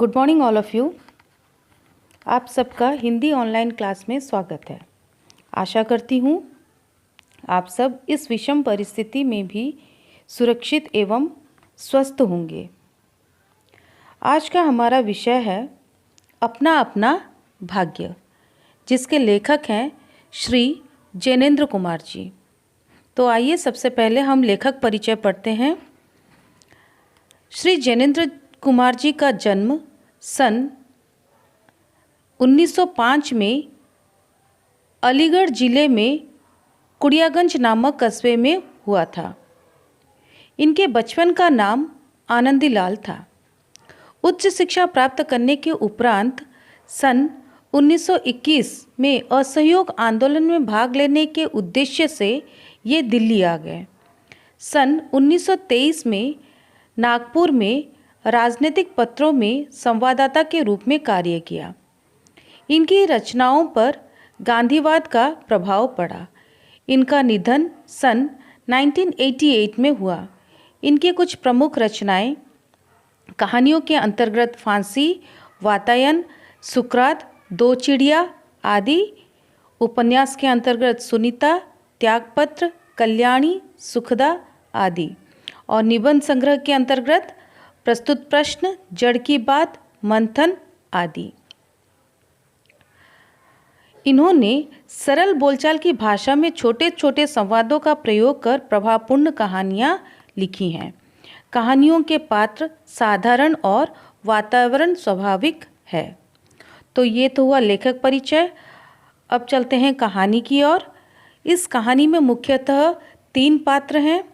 Good morning all of you. आप सबका Hindi online class में स्वागत है। आशा करती हूँ आप सब इस विषम परिस्थिति में भी सुरक्षित एवं स्वस्थ होंगे। आज का हमारा विषय है अपना अपना भाग्य, जिसके लेखक हैं श्री जैनेंद्र कुमार जी। तो आइए सबसे पहले हम लेखक परिचय पढ़ते हैं। श्री जैनेंद्र कुमार जी का जन्म सन 1905 में अलीगढ़ ज़िले में कुड़ियागंज नामक कस्बे में हुआ था। इनके बचपन का नाम आनंदीलाल था। उच्च शिक्षा प्राप्त करने के उपरांत सन 1921 में असहयोग आंदोलन में भाग लेने के उद्देश्य से ये दिल्ली आ गए। सन 1923 में नागपुर में राजनीतिक पत्रों में संवाददाता के रूप में कार्य किया। इनकी रचनाओं पर गांधीवाद का प्रभाव पड़ा। इनका निधन सन 1988 में हुआ। इनकी कुछ प्रमुख रचनाएं कहानियों के अंतर्गत फांसी, वातायन, सुकरात, दो चिड़िया आदि, उपन्यास के अंतर्गत सुनीता, त्यागपत्र, कल्याणी, सुखदा आदि, और निबंध संग्रह के अंतर्गत प्रस्तुत प्रश्न, जड़ की बात, मंथन आदि। इन्होंने सरल बोलचाल की भाषा में छोटे छोटे संवादों का प्रयोग कर प्रभावपूर्ण कहानियाँ लिखी हैं। कहानियों के पात्र साधारण और वातावरण स्वाभाविक है। तो ये तो हुआ लेखक परिचय। अब चलते हैं कहानी की ओर। इस कहानी में मुख्यतः 3 पात्र हैं: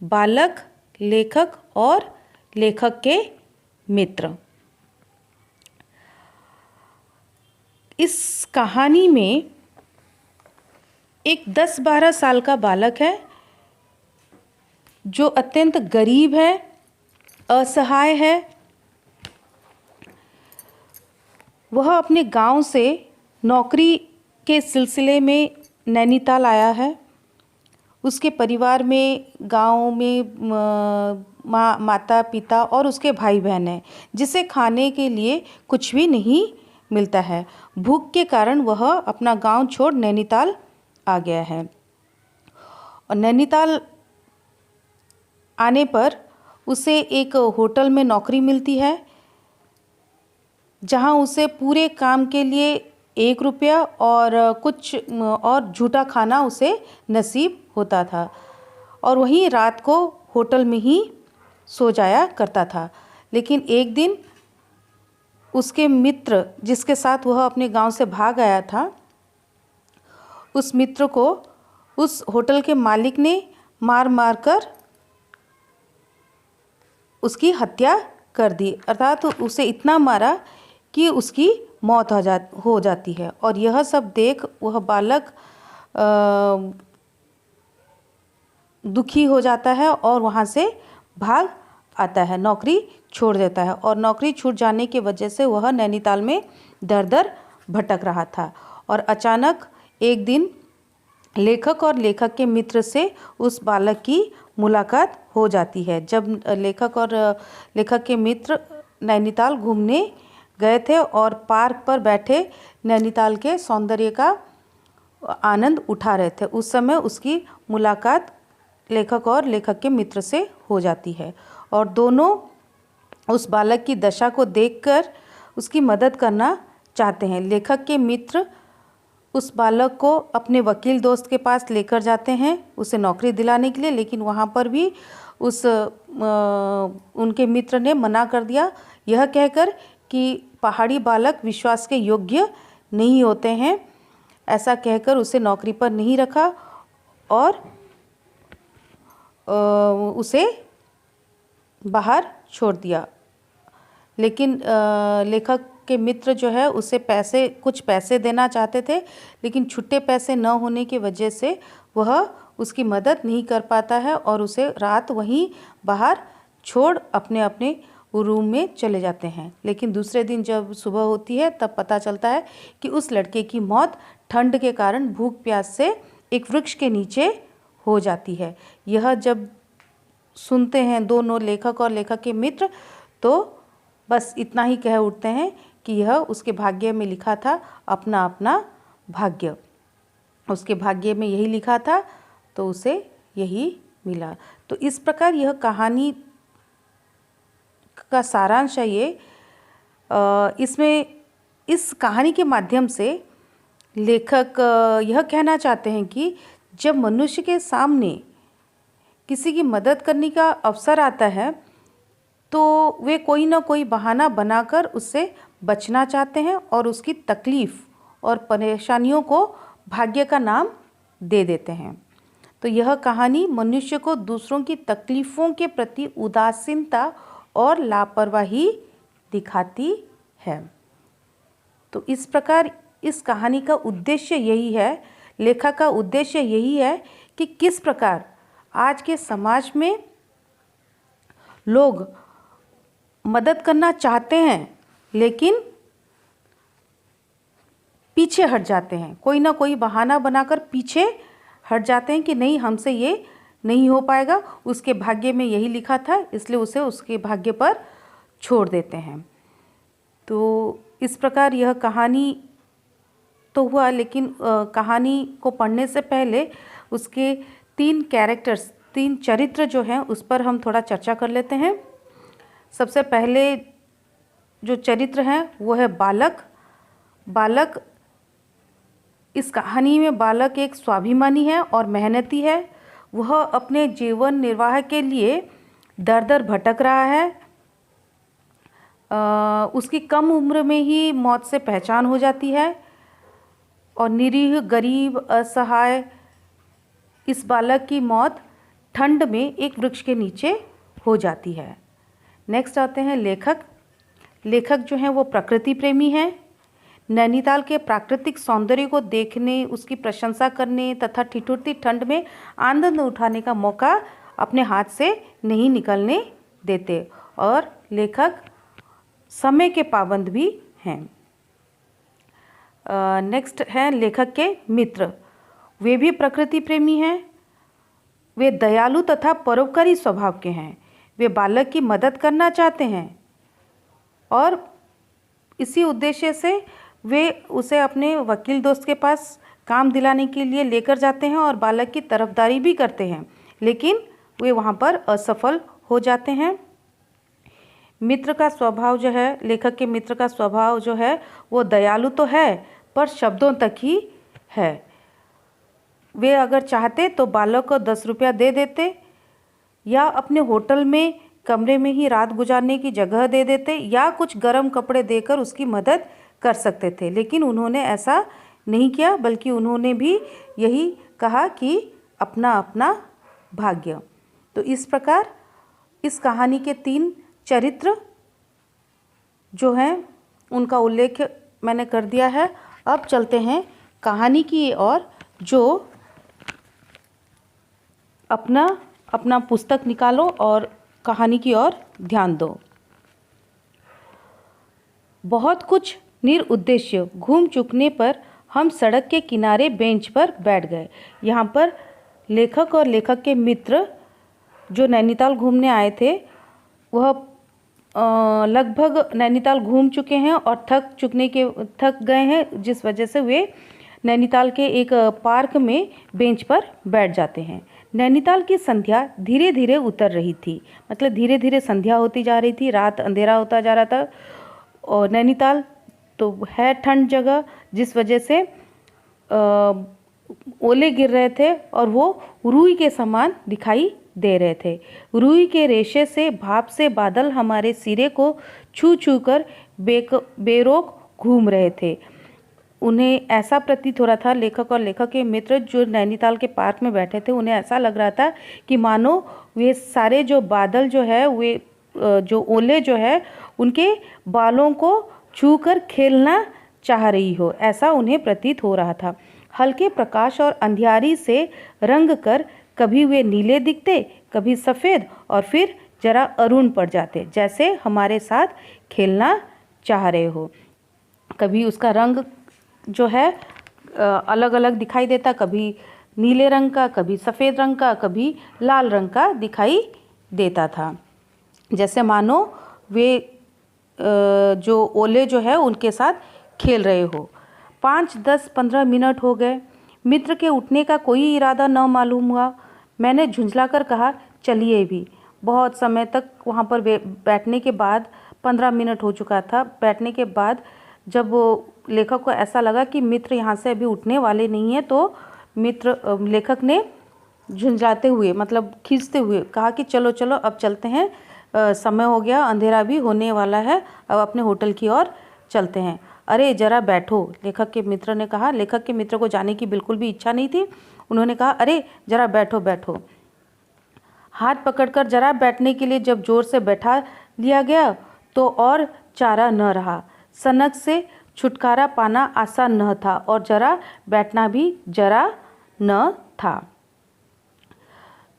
बालक, लेखक और लेखक के मित्र। इस कहानी में एक 10-12 साल का बालक है जो अत्यंत गरीब है, असहाय है। वह अपने गांव से नौकरी के सिलसिले में नैनीताल आया है। उसके परिवार में गांव में माता पिता और उसके भाई बहन हैं, जिसे खाने के लिए कुछ भी नहीं मिलता है। भूख के कारण वह अपना गांव छोड़ नैनीताल आ गया है। और नैनीताल आने पर उसे एक होटल में नौकरी मिलती है, जहां उसे पूरे काम के लिए 1 रुपया और कुछ और झूठा खाना उसे नसीब होता था, और वहीं रात को होटल में ही सो जाया करता था। लेकिन एक दिन उसके मित्र, जिसके साथ वह अपने गांव से भाग आया था, उस मित्र को उस होटल के मालिक ने मार मार कर उसकी हत्या कर दी। अर्थात उसे इतना मारा कि उसकी मौत हो जाती है। और यह सब देख वह बालक दुखी हो जाता है और वहाँ से भाग आता है, नौकरी छोड़ देता है। और नौकरी छूट जाने की वजह से वह नैनीताल में दर दर भटक रहा था। और अचानक एक दिन लेखक और लेखक के मित्र से उस बालक की मुलाकात हो जाती है। जब लेखक और लेखक के मित्र नैनीताल घूमने गए थे और पार्क पर बैठे नैनीताल के सौंदर्य का आनंद उठा रहे थे, उस समय उसकी मुलाकात लेखक और लेखक के मित्र से हो जाती है। और दोनों उस बालक की दशा को देखकर उसकी मदद करना चाहते हैं। लेखक के मित्र उस बालक को अपने वकील दोस्त के पास लेकर जाते हैं उसे नौकरी दिलाने के लिए, लेकिन वहाँ पर भी उनके मित्र ने मना कर दिया, यह कहकर कि पहाड़ी बालक विश्वास के योग्य नहीं होते हैं। ऐसा कहकर उसे नौकरी पर नहीं रखा और उसे बाहर छोड़ दिया। लेकिन लेखक के मित्र जो है उसे कुछ पैसे देना चाहते थे, लेकिन छुट्टे पैसे न होने की वजह से वह उसकी मदद नहीं कर पाता है और उसे रात वहीं बाहर छोड़ अपने अपने रूम में चले जाते हैं। लेकिन दूसरे दिन जब सुबह होती है तब पता चलता है कि उस लड़के की मौत ठंड के कारण भूख प्यास से एक वृक्ष के नीचे हो जाती है। यह जब सुनते हैं दोनों लेखक और लेखक के मित्र, तो बस इतना ही कह उठते हैं कि यह उसके भाग्य में लिखा था, अपना अपना भाग्य। उसके भाग्य में यही लिखा था तो उसे यही मिला। तो इस प्रकार यह कहानी का सारांश है ये। इसमें इस कहानी के माध्यम से लेखक यह कहना चाहते हैं कि जब मनुष्य के सामने किसी की मदद करने का अवसर आता है तो वे कोई ना कोई बहाना बनाकर उससे बचना चाहते हैं और उसकी तकलीफ़ और परेशानियों को भाग्य का नाम दे देते हैं। तो यह कहानी मनुष्य को दूसरों की तकलीफ़ों के प्रति उदासीनता और लापरवाही दिखाती है। तो इस प्रकार इस कहानी का उद्देश्य यही है, लेखक का उद्देश्य यही है कि किस प्रकार आज के समाज में लोग मदद करना चाहते हैं लेकिन पीछे हट जाते हैं, कोई ना कोई बहाना बनाकर पीछे हट जाते हैं कि नहीं, हमसे ये नहीं हो पाएगा, उसके भाग्य में यही लिखा था इसलिए उसे उसके भाग्य पर छोड़ देते हैं। तो इस प्रकार यह कहानी तो हुआ, लेकिन कहानी को पढ़ने से पहले उसके 3 कैरेक्टर्स, 3 चरित्र जो हैं उस पर हम थोड़ा चर्चा कर लेते हैं। सबसे पहले जो चरित्र हैं वो है बालक। बालक, इस कहानी में बालक एक स्वाभिमानी है और मेहनती है। वह अपने जीवन निर्वाह के लिए दर दर भटक रहा है। उसकी कम उम्र में ही मौत से पहचान हो जाती है और निरीह, गरीब, असहाय इस बालक की मौत ठंड में एक वृक्ष के नीचे हो जाती है। नेक्स्ट आते हैं लेखक। लेखक जो हैं वो प्रकृति प्रेमी हैं। नैनीताल के प्राकृतिक सौंदर्य को देखने, उसकी प्रशंसा करने तथा ठिठुरती ठंड में आनंद उठाने का मौका अपने हाथ से नहीं निकलने देते। और लेखक समय के पाबंद भी हैं। नेक्स्ट है लेखक के मित्र। वे भी प्रकृति प्रेमी हैं। वे दयालु तथा परोपकारी स्वभाव के हैं। वे बालक की मदद करना चाहते हैं और इसी उद्देश्य से वे उसे अपने वकील दोस्त के पास काम दिलाने के लिए लेकर जाते हैं और बालक की तरफदारी भी करते हैं, लेकिन वे वहाँ पर असफल हो जाते हैं। मित्र का स्वभाव जो है, लेखक के मित्र का स्वभाव जो है वो दयालु तो है पर शब्दों तक ही है। वे अगर चाहते तो बालक को 10 रुपया दे देते या अपने होटल में कमरे में ही रात गुजारने की जगह दे देते या कुछ गर्म कपड़े देकर उसकी मदद कर सकते थे, लेकिन उन्होंने ऐसा नहीं किया, बल्कि उन्होंने भी यही कहा कि अपना अपना भाग्य। तो इस प्रकार इस कहानी के 3 चरित्र जो हैं उनका उल्लेख मैंने कर दिया है। अब चलते हैं कहानी की ओर। जो अपना पुस्तक निकालो और कहानी की ओर ध्यान दो। बहुत कुछ निरुद्देश्य घूम चुकने पर हम सड़क के किनारे बेंच पर बैठ गए। यहाँ पर लेखक और लेखक के मित्र जो नैनीताल घूमने आए थे वह लगभग नैनीताल घूम चुके हैं और थक गए हैं, जिस वजह से वे नैनीताल के एक पार्क में बेंच पर बैठ जाते हैं। नैनीताल की संध्या धीरे धीरे उतर रही थी, मतलब धीरे धीरे संध्या होती जा रही थी, रात अंधेरा होता जा रहा था। और नैनीताल तो है ठंड जगह, जिस वजह से ओले गिर रहे थे और वो रुई के समान दिखाई दे रहे थे। रुई के रेशे से भाप से बादल हमारे सिरे को छू छू कर बेरोक घूम रहे थे। उन्हें ऐसा प्रतीत हो रहा था, लेखक और लेखक के मित्र जो नैनीताल के पार्क में बैठे थे, उन्हें ऐसा लग रहा था कि मानो वे सारे जो बादल जो है, वे जो ओले जो है उनके बालों को छू कर खेलना चाह रही हो, ऐसा उन्हें प्रतीत हो रहा था। हल्के प्रकाश और अंधियारी से रंग कर कभी वे नीले दिखते, कभी सफ़ेद और फिर जरा अरुण पड़ जाते, जैसे हमारे साथ खेलना चाह रहे हो। कभी उसका रंग जो है अलग अलग दिखाई देता, कभी नीले रंग का, कभी सफ़ेद रंग का, कभी लाल रंग का दिखाई देता था, जैसे मानो वे जो ओले जो है उनके साथ खेल रहे हो। 5, 10, 15 मिनट हो गए, मित्र के उठने का कोई इरादा न मालूम हुआ। मैंने झुंझलाकर कहा, चलिए भी। बहुत समय तक वहाँ पर बैठने के बाद 15 मिनट हो चुका था। बैठने के बाद जब लेखक को ऐसा लगा कि मित्र यहाँ से अभी उठने वाले नहीं हैं, तो लेखक ने झुंझलाते हुए मतलब खींचते हुए कहा कि चलो चलो अब चलते हैं, समय हो गया, अंधेरा भी होने वाला है, अब अपने होटल की ओर चलते हैं। अरे ज़रा बैठो, लेखक के मित्र ने कहा। लेखक के मित्र को जाने की बिल्कुल भी इच्छा नहीं थी। उन्होंने कहा, अरे ज़रा बैठो बैठो। हाथ पकड़कर जरा बैठने के लिए जब ज़ोर से बैठा लिया गया तो और चारा न रहा। सनक से छुटकारा पाना आसान न था और जरा बैठना भी जरा न था।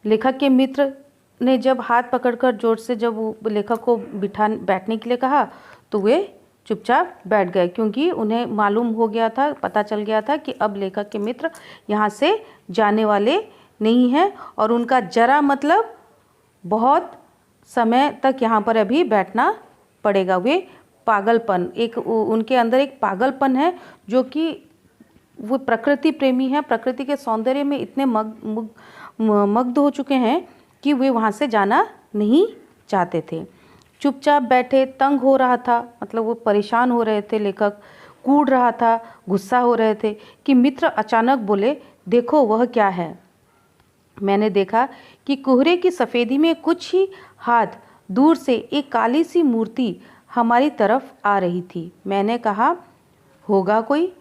लेखक के मित्र ने जब हाथ पकड़कर जोर से जब लेखक को बैठने के लिए कहा तो वे चुपचाप बैठ गए, क्योंकि उन्हें मालूम हो गया था, पता चल गया था कि अब लेखक के मित्र यहाँ से जाने वाले नहीं हैं और उनका जरा मतलब बहुत समय तक यहाँ पर अभी बैठना पड़ेगा। वे पागलपन, एक उनके अंदर एक पागलपन है, जो कि वो प्रकृति प्रेमी हैं, प्रकृति के सौंदर्य में इतने मग्ध हो चुके हैं कि वे वहाँ से जाना नहीं चाहते थे। चुपचाप बैठे, तंग हो रहा था, मतलब वो परेशान हो रहे थे। लेखक कूद रहा था, गुस्सा हो रहे थे कि मित्र अचानक बोले, देखो वह क्या है। मैंने देखा कि कोहरे की सफ़ेदी में कुछ ही हाथ दूर से एक काली सी मूर्ति हमारी तरफ आ रही थी। मैंने कहा, होगा कोई।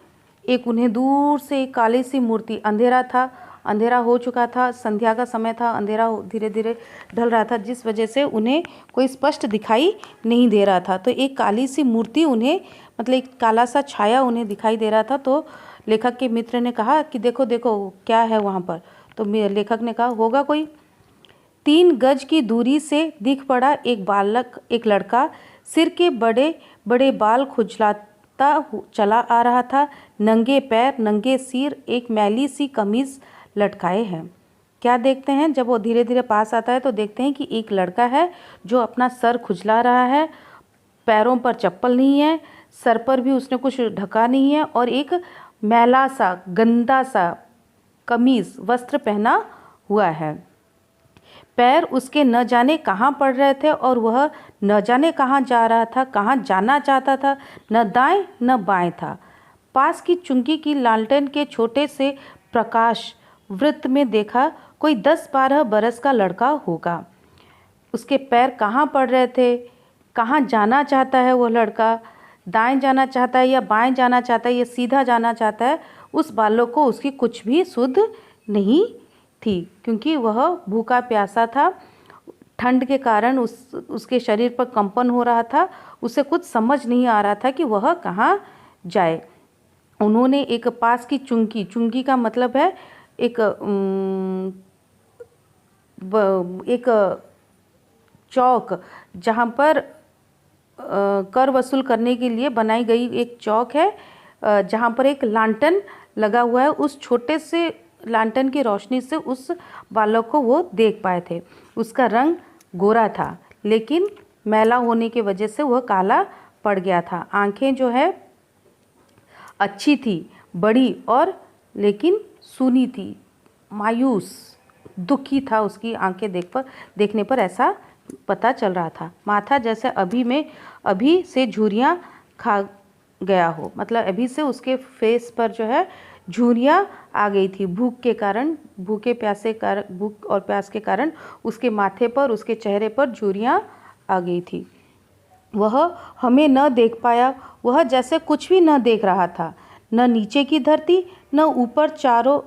एक उन्हें दूर से एक काली सी मूर्ति, अंधेरा था, अंधेरा हो चुका था, संध्या का समय था, अंधेरा धीरे धीरे ढल रहा था, जिस वजह से उन्हें कोई स्पष्ट दिखाई नहीं दे रहा था। तो एक काली सी मूर्ति उन्हें, मतलब एक काला सा छाया उन्हें दिखाई दे रहा था। तो लेखक के मित्र ने कहा कि देखो देखो क्या है वहाँ पर। तो लेखक ने कहा, होगा कोई। 3 गज की दूरी से दिख पड़ा एक बालक, एक लड़का, सिर के बड़े बड़े बाल खुजलाता चला आ रहा था, नंगे पैर, नंगे सिर, एक मैली सी कमीज लटकाए हैं। क्या देखते हैं, जब वो धीरे धीरे पास आता है तो देखते हैं कि एक लड़का है जो अपना सर खुजला रहा है, पैरों पर चप्पल नहीं है, सर पर भी उसने कुछ ढका नहीं है और एक मैला सा गंदा सा कमीज वस्त्र पहना हुआ है। पैर उसके न जाने कहाँ पड़ रहे थे और वह न जाने कहाँ जा रहा था, कहाँ जाना चाहता था, न दाएं न बाएं था। पास की चुंगी की लालटेन के छोटे से प्रकाश वृत्त में देखा, कोई 10-12 बरस का लड़का होगा। उसके पैर कहाँ पड़ रहे थे, कहाँ जाना चाहता है वो लड़का, दाएं जाना चाहता है या बाएं जाना चाहता है या सीधा जाना चाहता है, उस बालक को उसकी कुछ भी सुध नहीं थी, क्योंकि वह भूखा प्यासा था। ठंड के कारण उसके शरीर पर कंपन हो रहा था। उसे कुछ समझ नहीं आ रहा था कि वह कहाँ जाए। उन्होंने एक पास की चुंगी का मतलब है एक चौक, जहाँ पर कर वसूल करने के लिए बनाई गई एक चौक है, जहाँ पर एक लांटन लगा हुआ है। उस छोटे से लांटन की रोशनी से उस बालक को वो देख पाए थे। उसका रंग गोरा था, लेकिन मैला होने की वजह से वह काला पड़ गया था। आंखें जो है अच्छी थी, बड़ी, और लेकिन सूनी थी, मायूस, दुखी था उसकी आंखें देखने पर ऐसा पता चल रहा था। माथा जैसे अभी से झुर्रियाँ खा गया हो, मतलब अभी से उसके फेस पर जो है झुर्रियाँ आ गई थी। भूख और प्यास के कारण उसके माथे पर, उसके चेहरे पर झुर्रियाँ आ गई थी। वह हमें न देख पाया। वह जैसे कुछ भी न देख रहा था, न नीचे की धरती, न ऊपर चारों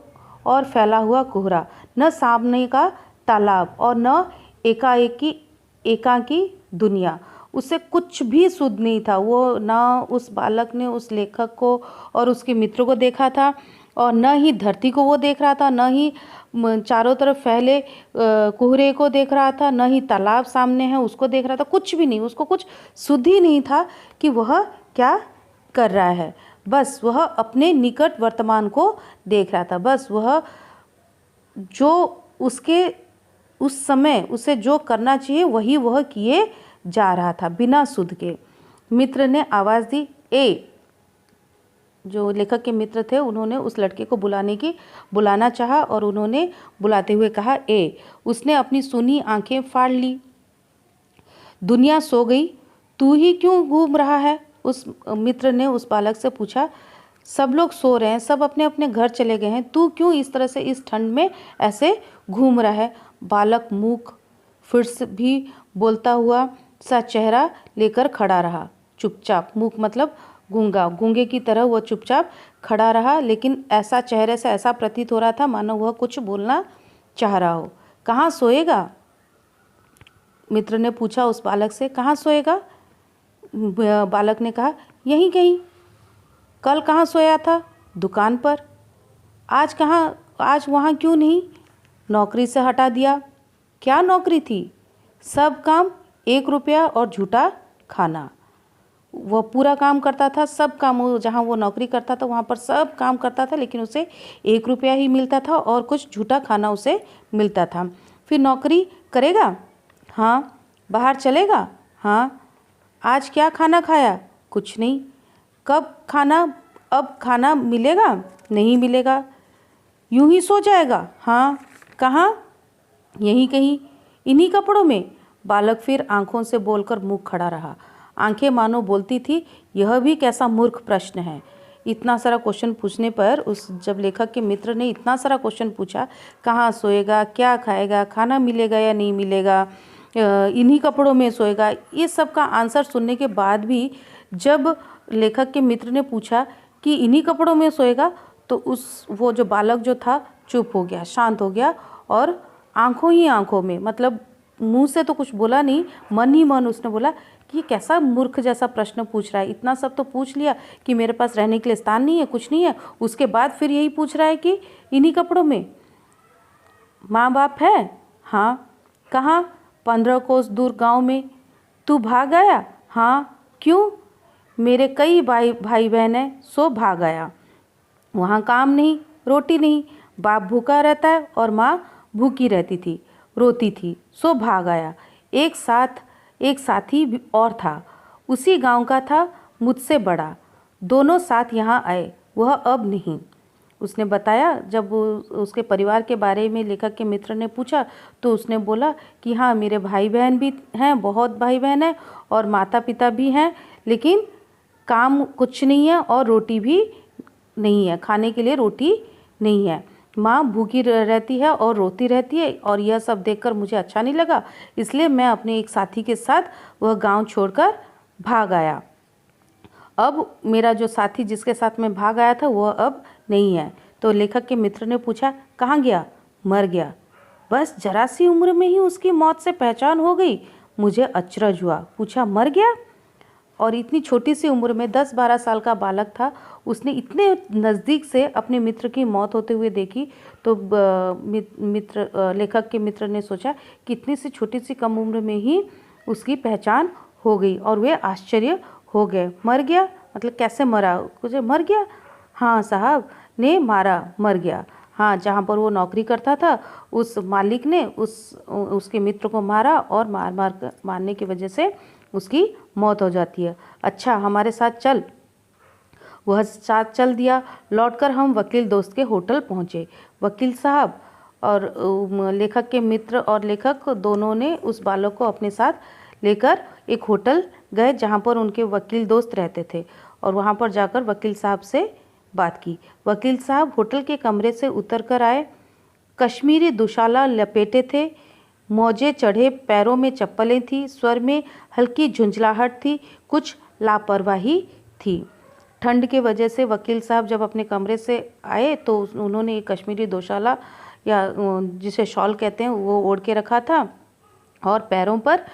ओर फैला हुआ कोहरा, न सामने का तालाब और न एकाकी दुनिया। उसे कुछ भी सुध नहीं था। वो ना उस बालक ने उस लेखक को और उसके मित्र को देखा था, और न ही धरती को वो देख रहा था, न ही चारों तरफ फैले कोहरे को देख रहा था, न ही तालाब सामने है उसको देख रहा था। कुछ भी नहीं, उसको कुछ सुध ही नहीं था कि वह क्या कर रहा है। बस वह अपने निकट वर्तमान को देख रहा था। बस वह जो उसके उस समय उसे जो करना चाहिए वही वह किए जा रहा था, बिना सुध के। मित्र ने आवाज़ दी, ए। जो लेखक के मित्र थे उन्होंने उस लड़के को बुलाना चाहा और उन्होंने बुलाते हुए कहा, ए। उसने अपनी सूनी आंखें फाड़ ली। दुनिया सो गई, तू ही क्यों घूम रहा है? उस मित्र ने उस बालक से पूछा। सब लोग सो रहे हैं, सब अपने अपने घर चले गए हैं, तू क्यों इस तरह से इस ठंड में ऐसे घूम रहा है? बालक मूक फिर से भी बोलता हुआ सा चेहरा लेकर खड़ा रहा, चुपचाप। मूक मतलब गूंगा, गूंगे की तरह वह चुपचाप खड़ा रहा, लेकिन ऐसा चेहरे से ऐसा प्रतीत हो रहा था मानो वह कुछ बोलना चाह रहा हो। कहाँ सोएगा? मित्र ने पूछा उस बालक से, कहाँ सोएगा? बालक ने कहा, यहीं कहीं। कल कहाँ सोया था? दुकान पर। आज कहाँ? आज वहाँ क्यों नहीं? नौकरी से हटा दिया। क्या नौकरी थी? सब काम, 1 रुपया और झूठा खाना। वह पूरा काम करता था, सब काम, जहाँ वो नौकरी करता था वहाँ पर सब काम करता था, लेकिन उसे 1 रुपया ही मिलता था और कुछ झूठा खाना उसे मिलता था। फिर नौकरी करेगा? हाँ। बाहर चलेगा? हाँ। आज क्या खाना खाया? कुछ नहीं। कब खाना? अब खाना मिलेगा? नहीं मिलेगा। यूं ही सो जाएगा? हाँ। कहाँ? यहीं कहीं। इन्हीं कपड़ों में? बालक फिर आंखों से बोलकर मुँह खड़ा रहा। आंखें मानो बोलती थी, यह भी कैसा मूर्ख प्रश्न है। इतना सारा क्वेश्चन पूछने पर जब लेखक के मित्र ने इतना सारा क्वेश्चन पूछा, कहाँ सोएगा, क्या खाएगा, खाना मिलेगा या नहीं मिलेगा, इन्हीं कपड़ों में सोएगा, ये सब का आंसर सुनने के बाद भी जब लेखक के मित्र ने पूछा कि इन्हीं कपड़ों में सोएगा, तो वो जो बालक जो था चुप हो गया, शांत हो गया और आंखों ही आंखों में, मतलब मुंह से तो कुछ बोला नहीं, मन ही मन उसने बोला कि ये कैसा मूर्ख जैसा प्रश्न पूछ रहा है। इतना सब तो पूछ लिया कि मेरे पास रहने के लिए स्थान नहीं है, कुछ नहीं है, उसके बाद फिर यही पूछ रहा है कि इन्हीं कपड़ों में। माँ बाप है? हाँ। कहाँ? 15 कोस दूर गांव में। तू भाग आया? हाँ। क्यों? मेरे कई भाई बहन हैं, सो भाग आया। वहाँ काम नहीं, रोटी नहीं, बाप भूखा रहता है और माँ भूखी रहती थी, रोती थी, सो भाग आया। एक साथी भी और था, उसी गांव का था, मुझसे बड़ा। दोनों साथ यहाँ आए, वह अब नहीं। उसने बताया। जब उसके परिवार के बारे में लेखक के मित्र ने पूछा तो उसने बोला कि हाँ, मेरे भाई बहन भी हैं, बहुत भाई बहन हैं और माता पिता भी हैं, लेकिन काम कुछ नहीं है और रोटी भी नहीं है, खाने के लिए रोटी नहीं है। माँ भूखी रहती है और रोती रहती है और यह सब देखकर मुझे अच्छा नहीं लगा, इसलिए मैं अपने एक साथी के साथ वह गांव छोड़कर भाग आया। अब मेरा जो साथी जिसके साथ मैं भाग आया था वह अब नहीं है। तो लेखक के मित्र ने पूछा, कहाँ गया? मर गया। बस जरा सी उम्र में ही उसकी मौत से पहचान हो गई। मुझे अचरज हुआ। पूछा, मर गया? और इतनी छोटी सी उम्र में 10-12 साल का बालक था, उसने इतने नज़दीक से अपने मित्र की मौत होते हुए देखी। तो लेखक के मित्र ने सोचा कि इतनी सी छोटी सी कम उम्र में ही उसकी पहचान हो गई और वे आश्चर्य हो गए। मर गया मतलब कैसे मरा? कुछ मर गया? हाँ, साहब ने मारा, मर गया। हाँ, जहाँ पर वो नौकरी करता था उस मालिक ने उसके मित्र को मारा और मारने की वजह से उसकी मौत हो जाती है। अच्छा, हमारे साथ चल। वह साथ चल दिया। लौटकर हम वकील दोस्त के होटल पहुँचे। वकील साहब और लेखक के मित्र और लेखक दोनों ने उस बालक को अपने साथ लेकर एक होटल गए जहाँ पर उनके वकील दोस्त रहते थे और वहाँ पर जाकर वकील साहब से बात की। वकील साहब होटल के कमरे से उतर कर आए। कश्मीरी दुशाला लपेटे थे, मोजे चढ़े, पैरों में चप्पलें थी, स्वर में हल्की झुंझलाहट थी, कुछ लापरवाही थी। ठंड के वजह से वकील साहब जब अपने कमरे से आए तो उन्होंने एक कश्मीरी दोशाला या जिसे शॉल कहते हैं वो ओढ़ के रखा था और पैरों पर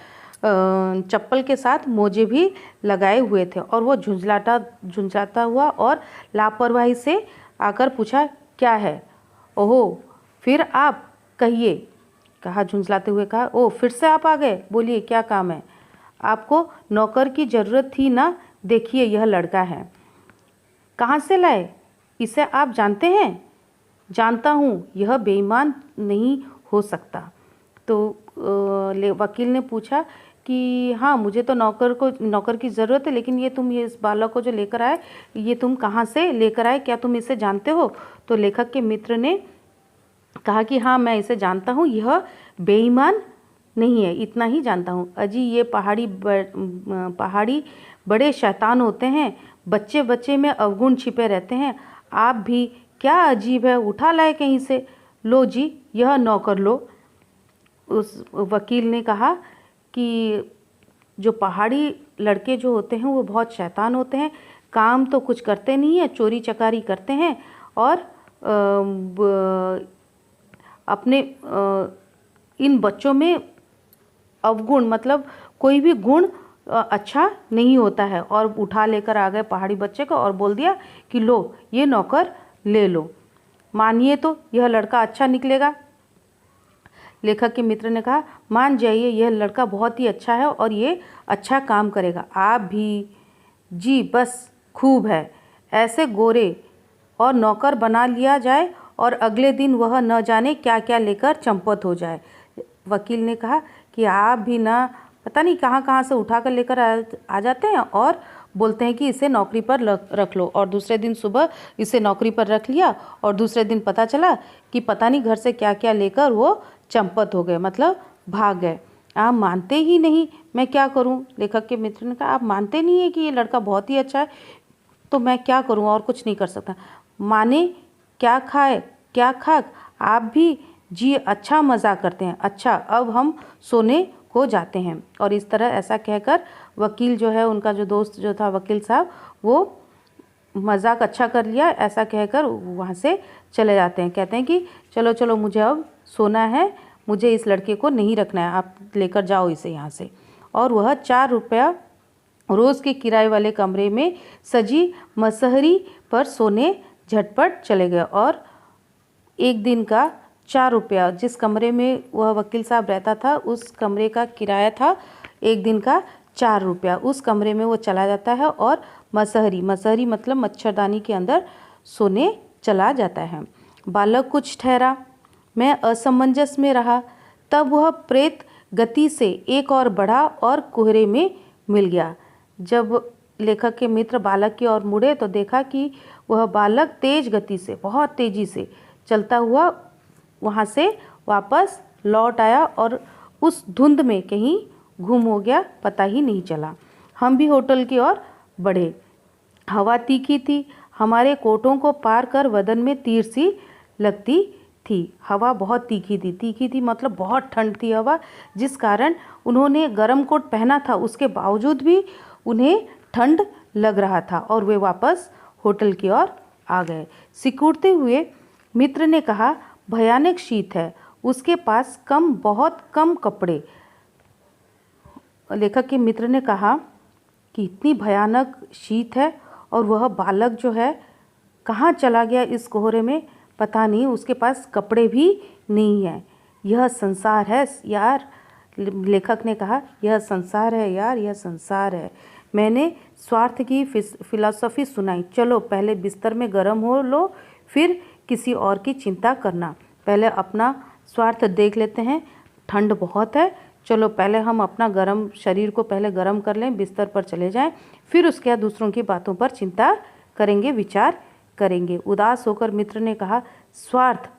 चप्पल के साथ मोजे भी लगाए हुए थे और वो झुंझलाता हुआ और लापरवाही से आकर पूछा, क्या है? ओहो, फिर आप? कहिए, कहा झुंझलाते हुए। कहा, ओ, फिर से आप आ गए? बोलिए, क्या काम है? आपको नौकर की ज़रूरत थी ना? देखिए, यह लड़का है। कहाँ से लाए? इसे आप जानते हैं? जानता हूँ, यह बेईमान नहीं हो सकता। तो वकील ने पूछा कि हाँ, मुझे तो नौकर की ज़रूरत है, लेकिन ये इस बालक को जो लेकर आए, ये तुम कहाँ से लेकर आए, क्या तुम इसे जानते हो? तो लेखक के मित्र ने कहा कि हाँ, मैं इसे जानता हूँ, यह बेईमान नहीं है, इतना ही जानता हूँ। अजी ये पहाड़ी बड़े शैतान होते हैं, बच्चे बच्चे में अवगुण छिपे रहते हैं। आप भी क्या अजीब है, उठा लाए कहीं से। लो जी, यह नौकर लो। उस वकील ने कहा कि जो पहाड़ी लड़के जो होते हैं वो बहुत शैतान होते हैं, काम तो कुछ करते नहीं है, चोरी चकारी करते हैं और अपने इन बच्चों में अवगुण मतलब कोई भी गुण अच्छा नहीं होता है। और उठा लेकर आ गए पहाड़ी बच्चे को और बोल दिया कि लो ये नौकर ले लो, मानिए तो यह लड़का अच्छा निकलेगा। लेखक के मित्र ने कहा मान जाइए, यह लड़का बहुत ही अच्छा है और ये अच्छा काम करेगा। आप भी जी बस खूब है, ऐसे गोरे और नौकर बना लिया जाए और अगले दिन वह न जाने क्या क्या लेकर चंपत हो जाए। वकील ने कहा कि आप भी ना पता नहीं कहाँ कहाँ से उठा कर लेकर आ जाते हैं और बोलते हैं कि इसे नौकरी पर रख लो, और दूसरे दिन सुबह इसे नौकरी पर रख लिया और दूसरे दिन पता चला कि पता नहीं घर से क्या क्या लेकर वो चंपत हो गए, मतलब भाग गए। आप मानते ही नहीं, मैं क्या करूं? लेखक के मित्र ने कहा आप मानते नहीं है कि ये लड़का बहुत ही अच्छा है, तो मैं क्या करूं, और कुछ नहीं कर सकता। माने क्या खाए क्या खाक, आप भी जी अच्छा मज़ा करते हैं। अच्छा अब हम सोने को जाते हैं। और इस तरह ऐसा कहकर वकील जो है, उनका जो दोस्त जो था वकील साहब, वो मजाक अच्छा कर लिया ऐसा कहकर वहाँ से चले जाते हैं। कहते हैं कि चलो चलो मुझे अब सोना है, मुझे इस लड़के को नहीं रखना है, आप लेकर जाओ इसे यहाँ से। और वह 4 रुपया रोज़ के किराए वाले कमरे में सजी मसहरी पर सोने झटपट चले गए। और एक दिन का 4 रुपया, जिस कमरे में वह वकील साहब रहता था उस कमरे का किराया था एक दिन का 4 रुपया। उस कमरे में वो चला जाता है और मसहरी मतलब मच्छरदानी के अंदर सोने चला जाता है। बालक कुछ ठहरा, मैं असमंजस में रहा, तब वह प्रेत गति से एक और बढ़ा और कोहरे में मिल गया। जब लेखक के मित्र बालक की ओर मुड़े तो देखा कि वह बालक तेज गति से, बहुत तेजी से चलता हुआ वहाँ से वापस लौट आया और उस धुंध में कहीं गुम हो गया, पता ही नहीं चला। हम भी होटल की ओर बढ़े। हवा तीखी थी, हमारे कोटों को पार कर बदन में तीर सी लगती थी। हवा बहुत तीखी थी मतलब बहुत ठंड थी हवा, जिस कारण उन्होंने गर्म कोट पहना था, उसके बावजूद भी उन्हें ठंड लग रहा था और वे वापस होटल की ओर आ गए। सिकुड़ते हुए मित्र ने कहा भयानक शीत है, उसके पास बहुत कम कपड़े। लेखक के मित्र ने कहा कि इतनी भयानक शीत है और वह बालक जो है कहाँ चला गया इस कोहरे में, पता नहीं, उसके पास कपड़े भी नहीं है। यह संसार है यार, लेखक ने कहा यह संसार है यार, यह संसार है। मैंने स्वार्थ की फिलॉसफी सुनाई, चलो पहले बिस्तर में गर्म हो लो, फिर किसी और की चिंता करना। पहले अपना स्वार्थ देख लेते हैं, ठंड बहुत है, चलो पहले हम अपना गर्म शरीर को पहले गर्म कर लें, बिस्तर पर चले जाएं, फिर उसके बाद दूसरों की बातों पर चिंता करेंगे, विचार करेंगे। उदास होकर मित्र ने कहा स्वार्थ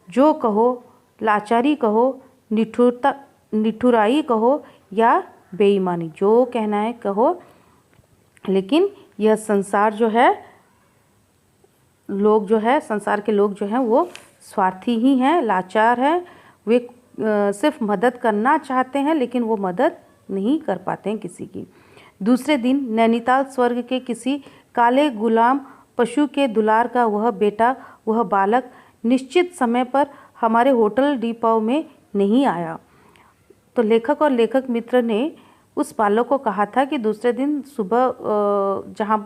जो कहो, लाचारी कहो, निठुराई कहो या बेईमानी, जो कहना है कहो, लेकिन यह संसार जो है, लोग जो है, संसार के लोग जो हैं वो स्वार्थी ही हैं, लाचार हैं। वे सिर्फ मदद करना चाहते हैं लेकिन वो मदद नहीं कर पाते हैं किसी की। दूसरे दिन नैनीताल स्वर्ग के किसी काले गुलाम पशु के दुलार का वह बेटा, वह बालक निश्चित समय पर हमारे होटल डिपो में नहीं आया। तो लेखक और लेखक मित्र ने उस बालक को कहा था कि दूसरे दिन सुबह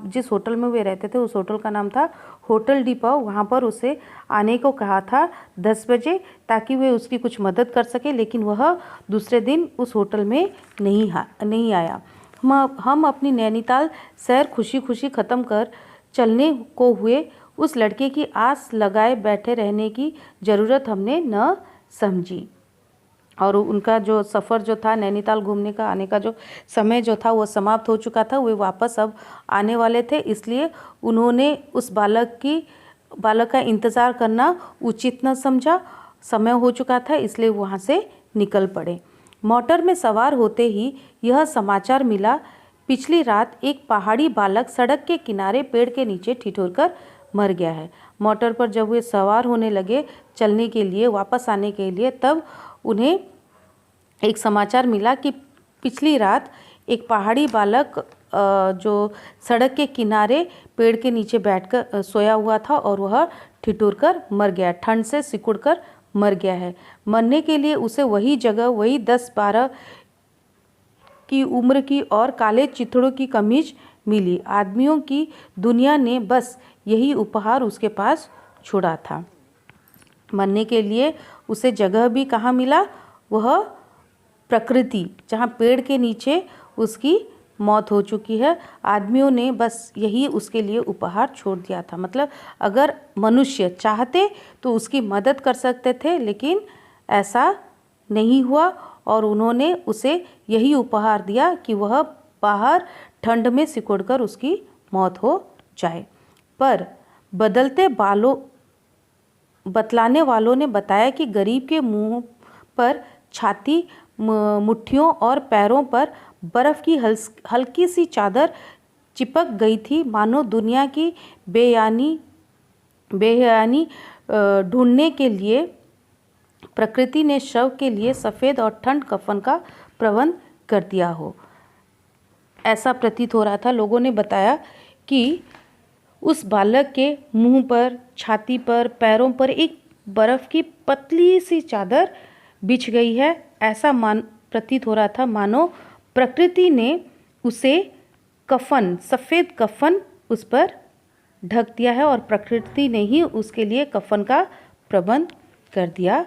जिस होटल में वे रहते थे उस होटल का नाम था होटल डिपो, वहाँ पर उसे आने को कहा था 10 बजे, ताकि वे उसकी कुछ मदद कर सके, लेकिन वह दूसरे दिन उस होटल में नहीं आया। हम अपनी नैनीताल सैर खुशी खुशी ख़त्म कर चलने को हुए। उस लड़के की आस लगाए बैठे रहने की ज़रूरत हमने न समझी। और उनका जो सफ़र जो था नैनीताल घूमने का आने का जो समय जो था वो समाप्त हो चुका था। वे वापस अब आने वाले थे, इसलिए उन्होंने उस बालक का इंतज़ार करना उचित न समझा। समय हो चुका था, इसलिए वहाँ से निकल पड़े। मोटर में सवार होते ही यह समाचार मिला, पिछली रात एक पहाड़ी बालक सड़क के किनारे पेड़ के नीचे ठिठुर कर मर गया है। मोटर पर जब वे सवार होने लगे चलने के लिए, वापस आने के लिए, तब उन्हें एक समाचार मिला कि पिछली रात एक पहाड़ी बालक जो सड़क के किनारे पेड़ के नीचे बैठकर सोया हुआ था और वह ठिठुर कर मर गया, ठंड से सिकुड़ कर मर गया है। मरने के लिए उसे वही जगह, वही 10-12 की उम्र की और काले चिथड़ों की कमीज मिली। आदमियों की दुनिया ने बस यही उपहार उसके पास छोड़ा था। मरने के लिए उसे जगह भी कहाँ मिला? वह प्रकृति, जहाँ पेड़ के नीचे उसकी मौत हो चुकी है। आदमियों ने बस यही उसके लिए उपहार छोड़ दिया था। मतलब अगर मनुष्य चाहते तो उसकी मदद कर सकते थे, लेकिन ऐसा नहीं हुआ और उन्होंने उसे यही उपहार दिया कि वह बाहर ठंड में सिकुड़कर उसकी मौत हो जाए। पर बतलाने वालों ने बताया कि गरीब के मुंह पर, छाती, मुट्ठियों और पैरों पर बर्फ़ की हल्की सी चादर चिपक गई थी, मानो दुनिया की बेयानी ढूंढने के लिए प्रकृति ने शव के लिए सफ़ेद और ठंड कफन का प्रबंध कर दिया हो। ऐसा प्रतीत हो रहा था। लोगों ने बताया कि उस बालक के मुंह पर, छाती पर, पैरों पर एक बर्फ़ की पतली सी चादर बिछ गई है। ऐसा प्रतीत हो रहा था मानो प्रकृति ने उसे सफ़ेद कफन उस पर ढक दिया है और प्रकृति ने ही उसके लिए कफन का प्रबंध कर दिया